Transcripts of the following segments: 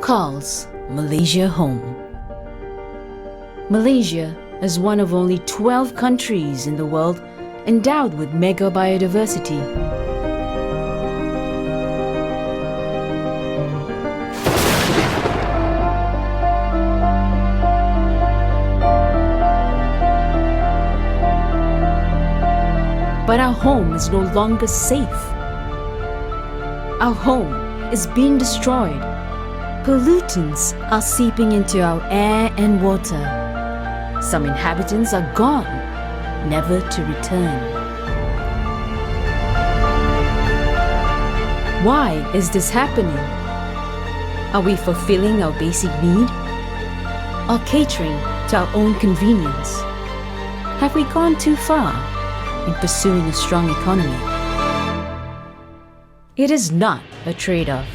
calls Malaysia home. Malaysia is one of only 12 countries in the world endowed with mega biodiversity. But our home is no longer safe. Our home is being destroyed. Pollutants are seeping into our air and water. Some inhabitants are gone, never to return. Why is this happening? Are we fulfilling our basic need? Or catering to our own convenience? Have we gone too far in pursuing a strong economy? It is not a trade-off.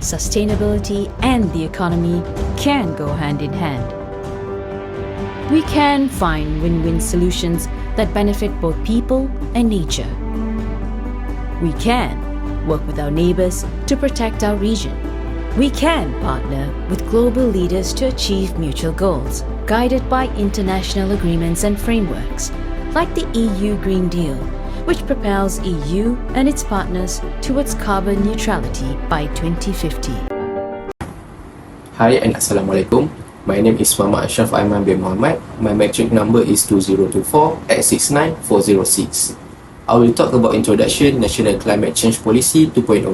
Sustainability and the economy can go hand in hand. We can find win-win solutions that benefit both people and nature. We can work with our neighbors to protect our region. We can partner with global leaders to achieve mutual goals, guided by international agreements and frameworks, like the EU Green Deal, which propels EU and its partners towards carbon neutrality by 2050. Hi and Assalamualaikum. My name is Muhammad Ashraf Aiman bin Muhammad. My metric number is 2024-69406. I will talk about Introduction National Climate Change Policy 2.0.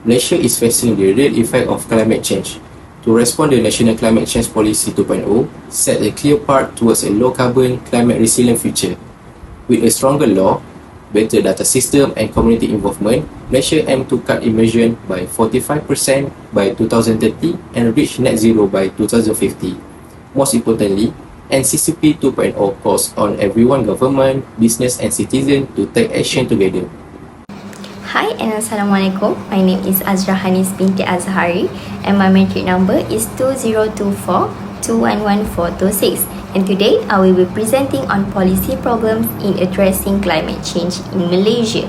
Malaysia is facing the real effect of climate change. To respond, the National Climate Change Policy 2.0 set a clear path towards a low-carbon, climate-resilient future. With a stronger law, better data system and community involvement, Malaysia aims to cut emissions by 45% by 2030 and reach net zero by 2050. Most importantly, NCCP 2.0 calls on everyone, government, business and citizens to take action together. Hi and Assalamualaikum. My name is Azra Hanis binti Azhari and my metric number is 2024-211426. And today I will be presenting on policy problems in addressing climate change in Malaysia.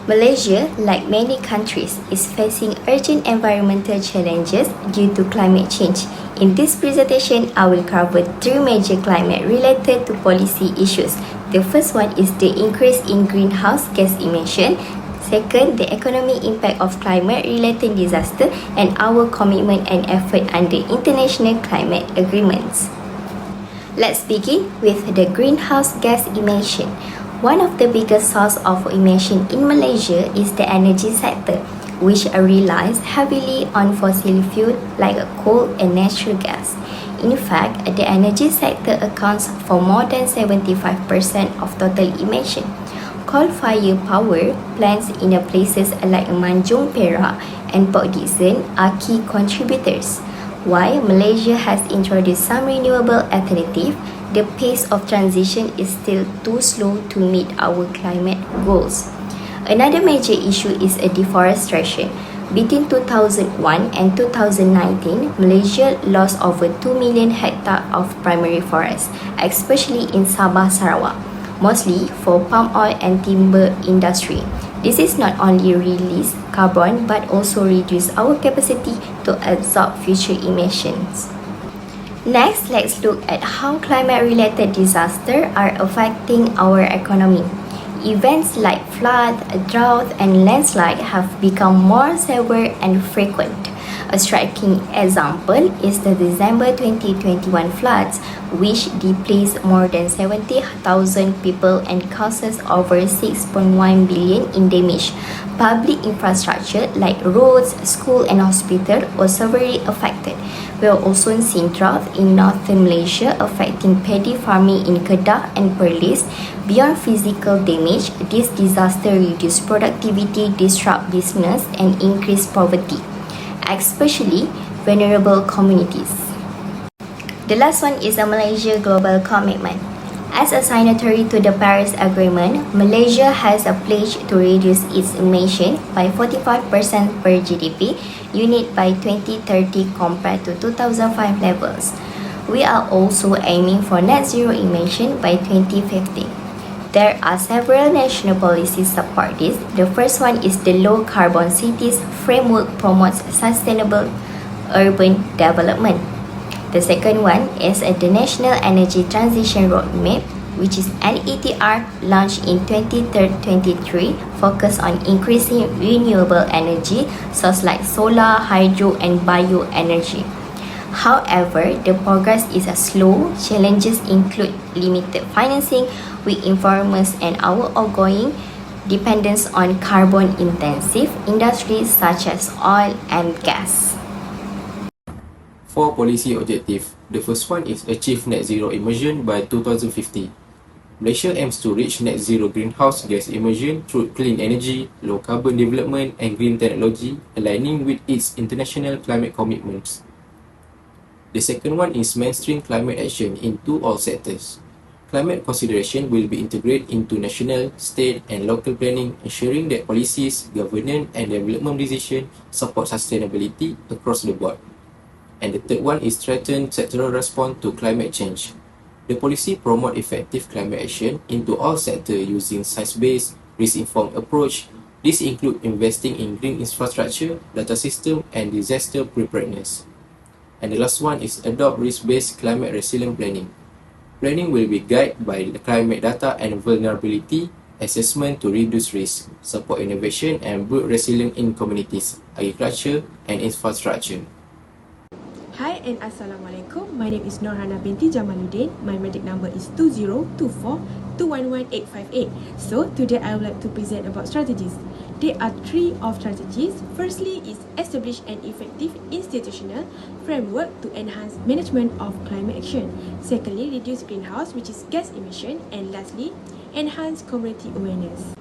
Malaysia, like many countries, is facing urgent environmental challenges due to climate change. In this presentation, I will cover three major climate-related to policy issues. The first one is the increase in greenhouse gas emission. Second, the economic impact of climate-related disaster and our commitment and effort under international climate agreements. Let's begin with the greenhouse gas emission. One of the biggest sources of emission in Malaysia is the energy sector, which relies heavily on fossil fuel like coal and natural gas. In fact, the energy sector accounts for more than 75% of total emission. Coal-fired power plants in places like Manjung Perak and Port Dickson are key contributors. While Malaysia has introduced some renewable alternatives, the pace of transition is still too slow to meet our climate goals. Another major issue is deforestation. Between 2001 and 2019, Malaysia lost over 2 million hectares of primary forest, especially in Sabah, Sarawak, mostly for palm oil and timber industry. This is not only release carbon but also reduce our capacity to absorb future emissions. Next, let's look at how climate-related disasters are affecting our economy. Events like flood, drought, and landslide have become more severe and frequent. A striking example is the December 2021 floods, which displaced more than 70,000 people and causes over 6.1 billion in damage. Public infrastructure like roads, schools, and hospitals were severely affected. We have also seen drought in northern Malaysia affecting paddy farming in Kedah and Perlis. Beyond physical damage, this disaster reduced productivity, disrupt business, and increase poverty, especially vulnerable communities. The last one is a Malaysia global commitment. As a signatory to the Paris Agreement, Malaysia has a pledge to reduce its emission by 45% per GDP unit by 2030 compared to 2005 levels. We are also aiming for net zero emission by 2050. There are several national policies support this. The first one is the Low Carbon Cities Framework promotes sustainable urban development. The second one is the National Energy Transition Roadmap, which is NETR, launched in 2023, focused on increasing renewable energy sources like solar, hydro, and bioenergy. However, the progress is slow. Challenges include limited financing, weak environments, and our ongoing dependence on carbon-intensive industries such as oil and gas. 4 policy objectives. The first one is achieve net zero emission by 2050. Malaysia aims to reach net zero greenhouse gas emission through clean energy, low carbon development, and green technology, aligning with its international climate commitments. The second one is mainstream climate action into all sectors. Climate consideration will be integrated into national, state, and local planning, ensuring that policies, governance, and development decisions support sustainability across the board. And the third one is strengthen sectoral response to climate change. The policy promote effective climate action into all sectors using science-based, risk-informed approach. This include investing in green infrastructure, data system, and disaster preparedness. And the last one is adopt risk-based climate resilient planning. Planning will be guided by the climate data and vulnerability assessment to reduce risk, support innovation, and build resilience in communities, agriculture, and infrastructure. Hi and Assalamualaikum. My name is Norhana binti Jamaluddin. My medic number is 2024211858. So today I would like to present about strategies. There are 3 of strategies. Firstly is establish an effective institutional framework to enhance management of climate action. Secondly, reduce greenhouse, which is gas emission. And lastly, enhance community awareness.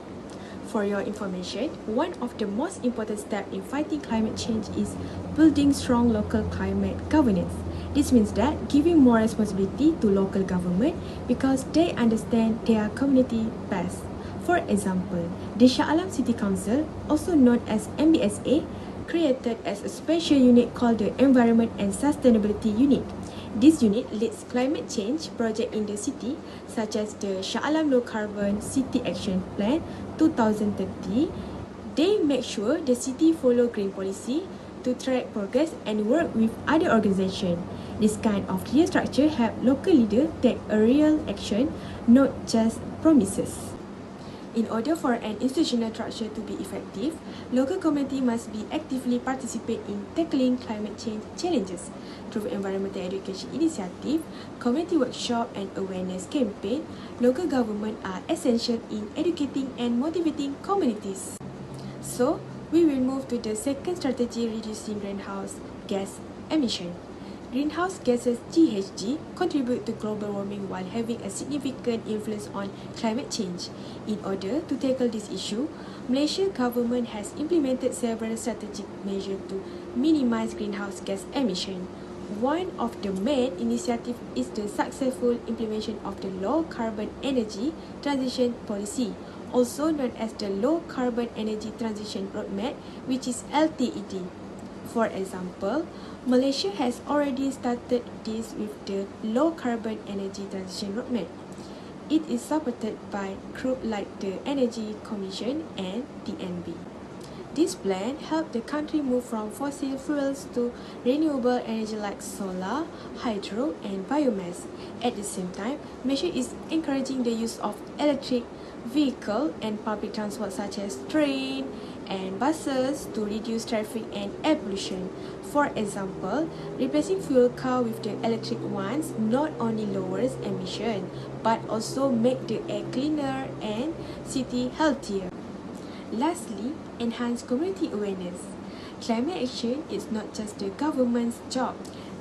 For your information, one of the most important steps in fighting climate change is building strong local climate governance. This means that giving more responsibility to local government because they understand their community best. For example, the Shah Alam City Council, also known as MBSA, created as a special unit called the Environment and Sustainability Unit. This unit leads climate change projects in the city, such as the Shah Alam Low Carbon City Action Plan 2030. They make sure the city follow green policy to track progress and work with other organizations. This kind of clear structure help local leaders take a real action, not just promises. In order for an institutional structure to be effective, local community must be actively participate in tackling climate change challenges. Through environmental education initiative, community workshop and awareness campaign, local government are essential in educating and motivating communities. So, we will move to the second strategy, reducing greenhouse gas emission. Greenhouse gases GHG contribute to global warming while having a significant influence on climate change. In order to tackle this issue, Malaysia government has implemented several strategic measures to minimize greenhouse gas emission. One of the main initiatives is the successful implementation of the Low Carbon Energy Transition Policy, also known as the Low Carbon Energy Transition Roadmap, which is LTED. For example, Malaysia has already started this with the Low Carbon Energy Transition Roadmap. It is supported by groups like the Energy Commission and DNB. This plan helped the country move from fossil fuels to renewable energy like solar, hydro, and biomass. At the same time, Malaysia is encouraging the use of electric vehicle and public transport such as train and buses to reduce traffic and air pollution. For example, replacing fuel car with the electric ones not only lowers emission but also make the air cleaner and city healthier. Lastly, enhance community awareness. Climate action is not just the government's job.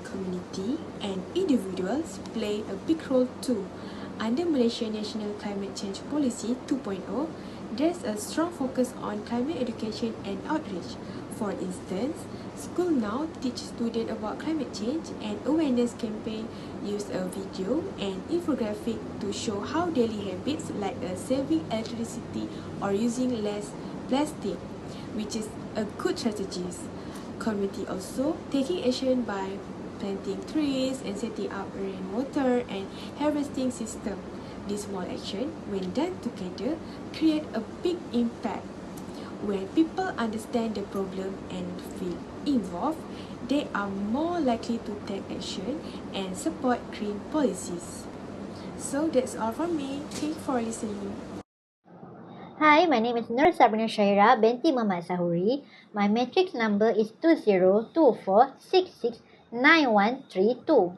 Community and individuals play a big role too. Under Malaysia National Climate Change Policy 2.0, there's a strong focus on climate education and outreach. For instance, school now teach students about climate change, and awareness campaign use a video and infographic to show how daily habits like saving electricity or using less plastic, which is a good strategy. Community also taking action by planting trees and setting up rainwater and harvesting system. these small actions, when done together, create a big impact. When people understand the problem and feel involved, they are more likely to take action and support green policies. So that's all from me. Thank you for listening. Hi, my name is Nur Sabrina Shaira binti Muhammad Sahuri. My matrix number is 2024669132.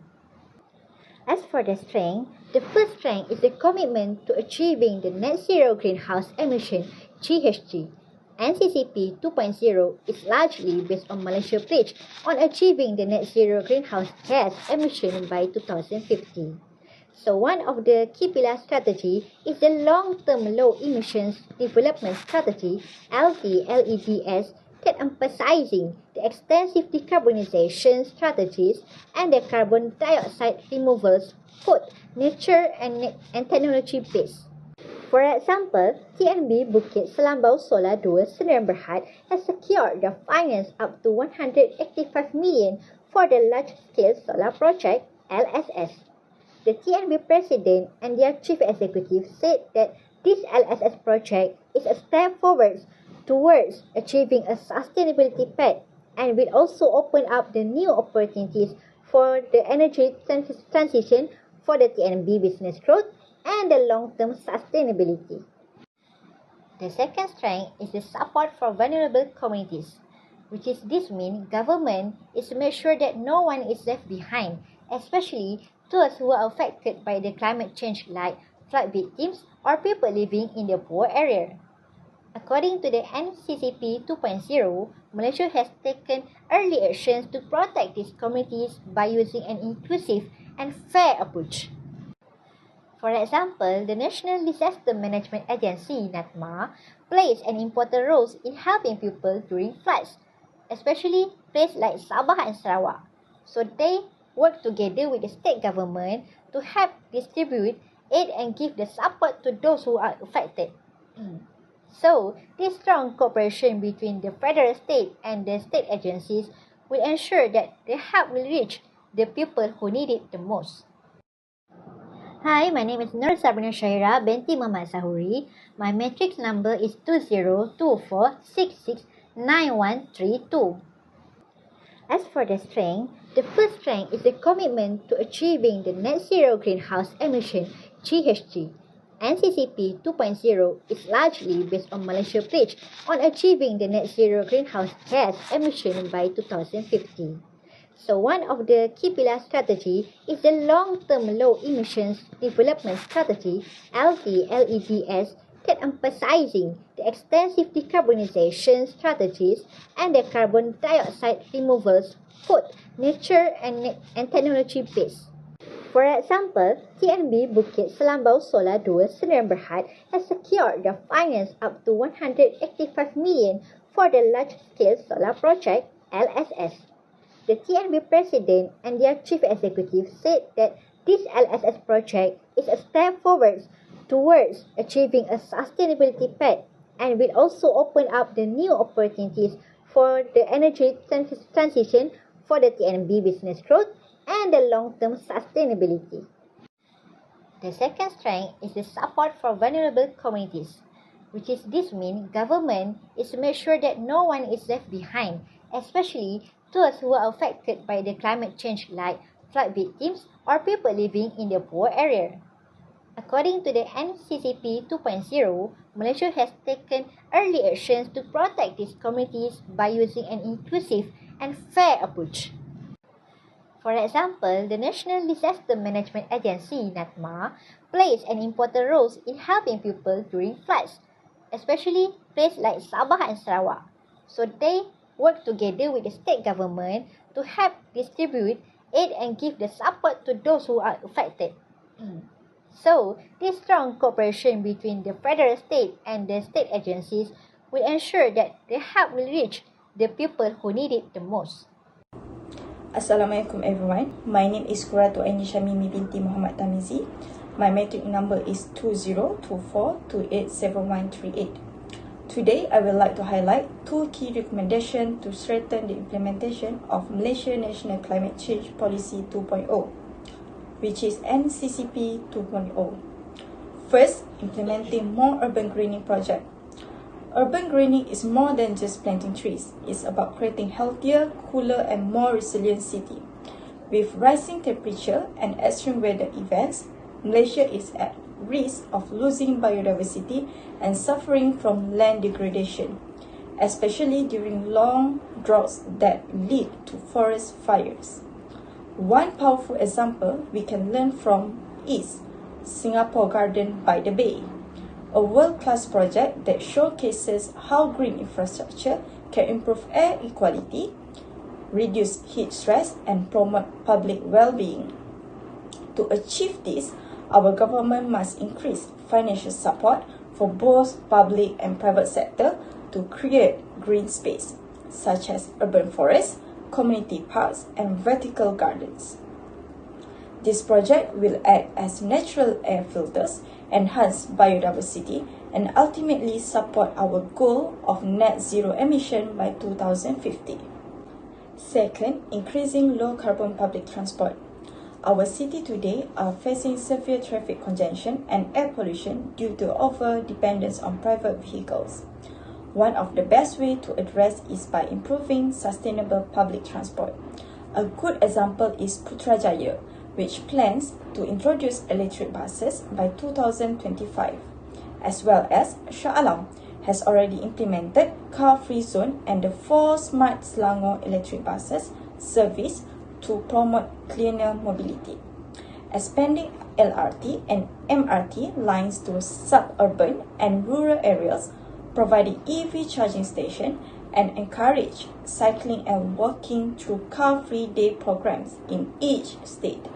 As for the strength, the first strength is the commitment to achieving the net zero greenhouse emission GHG. NCCP 2.0 is largely based on Malaysia's pledge on achieving the net zero greenhouse gas emission by 2050. So one of the key pillar strategy is the long-term low emissions development strategy (LTLEDS) that emphasizing the extensive decarbonization strategies and the carbon dioxide removals, both nature and technology based. For example, TNB Bukit Selambau Solar 2 Sdn Bhd has secured the finance up to 185 million for the large-scale solar project LSS. The TNB president and their chief executive said that this LSS project is a step forward towards achieving a sustainability path and will also open up the new opportunities for the energy transition for the TNB business growth and the long-term sustainability. The second strength is the support for vulnerable communities, which is this means government is to make sure that no one is left behind, especially those who are affected by the climate change like flood victims or people living in the poor area. According to the NCCP 2.0, Malaysia has taken early actions to protect these communities by using an inclusive and fair approach. For example, the National Disaster Management Agency (NADMA) plays an important role in helping people during floods, especially places like Sabah and Sarawak. So they work together with the state government to help distribute aid and give the support to those who are affected. So, this strong cooperation between the federal state and the state agencies will ensure that the help will reach the people who need it the most. Hi, my name is Nur Sabrina Shaira binti Muhammad Sahuri. My matrix number is 2024669132. As for the strength, the first strength is the commitment to achieving the net zero greenhouse emission GHG. NCCP 2.0 is largely based on Malaysia's pledge on achieving the net zero greenhouse gas emission by 2050. So one of the key pillar strategy is the long-term low emissions development strategy (LTLEDS) that emphasizing the extensive decarbonization strategies and the carbon dioxide removals, both nature and technology based. For example, TNB Bukit Selambau Solar 2 Sdn Bhd has secured the finance up to 185 million for the large-scale solar project LSS. The TNB president and their chief executive said that this LSS project is a step forward towards achieving a sustainability path and will also open up the new opportunities for the energy transition for the TNB business growth and the long-term sustainability. The second strength is the support for vulnerable communities, which is this means government is to make sure that no one is left behind, especially those who are affected by the climate change like flood victims or people living in the poor area. According to the NCCP 2.0, Malaysia has taken early actions to protect these communities by using an inclusive and fair approach. For example, the National Disaster Management Agency (NADMA) plays an important role in helping people during floods, especially places like Sabah and Sarawak. So they work together with the state government to help distribute aid and give the support to those who are affected. So, this strong cooperation between the federal state and the state agencies will ensure that the help will reach the people who need it the most. Assalamualaikum everyone. My name is Qurratu Aini Syamimi binti Muhammad Tamizi. My matric number is 2024287138. Today, I would like to highlight two key recommendations to strengthen the implementation of Malaysia National Climate Change Policy 2.0, which is NCCP 2.0. First, implementing more urban greening projects. Urban greening is more than just planting trees. It's about creating healthier, cooler, and more resilient city. With rising temperature and extreme weather events, Malaysia is at risk of losing biodiversity and suffering from land degradation, especially during long droughts that lead to forest fires. One powerful example we can learn from is Singapore Garden by the Bay, a world-class project that showcases how green infrastructure can improve air quality, reduce heat stress, and promote public well-being. To achieve this, our government must increase financial support for both public and private sector to create green space, such as urban forests, community parks, and vertical gardens. This project will act as natural air filters, enhance biodiversity, and ultimately support our goal of net zero emission by 2050. Second, increasing low-carbon public transport. Our city today are facing severe traffic congestion and air pollution due to over-dependence on private vehicles. One of the best ways to address is by improving sustainable public transport. A good example is Putrajaya, which plans to introduce electric buses by 2025, as well as Shah Alam has already implemented car-free zone and the 4 smart Selangor electric buses service to promote cleaner mobility. Expanding LRT and MRT lines to suburban and rural areas, providing EV charging station, and encourage cycling and walking through car-free day programs in each state.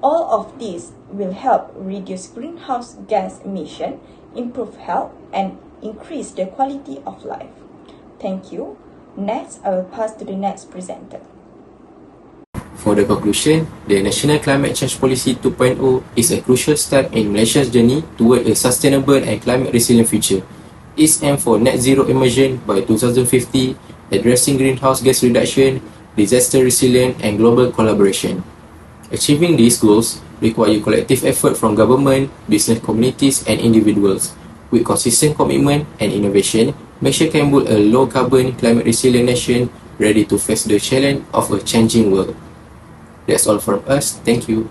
All of these will help reduce greenhouse gas emission, improve health, and increase the quality of life. Thank you. Next, I will pass to the next presenter. For the conclusion, the National Climate Change Policy 2.0 is a crucial step in Malaysia's journey toward a sustainable and climate-resilient future. Its aim for net zero emission by 2050, addressing greenhouse gas reduction, disaster resilience, and global collaboration. Achieving these goals require collective effort from government, business communities, and individuals. With consistent commitment and innovation, Malaysia can build a low-carbon, climate-resilient nation ready to face the challenge of a changing world. That's all from us. Thank you.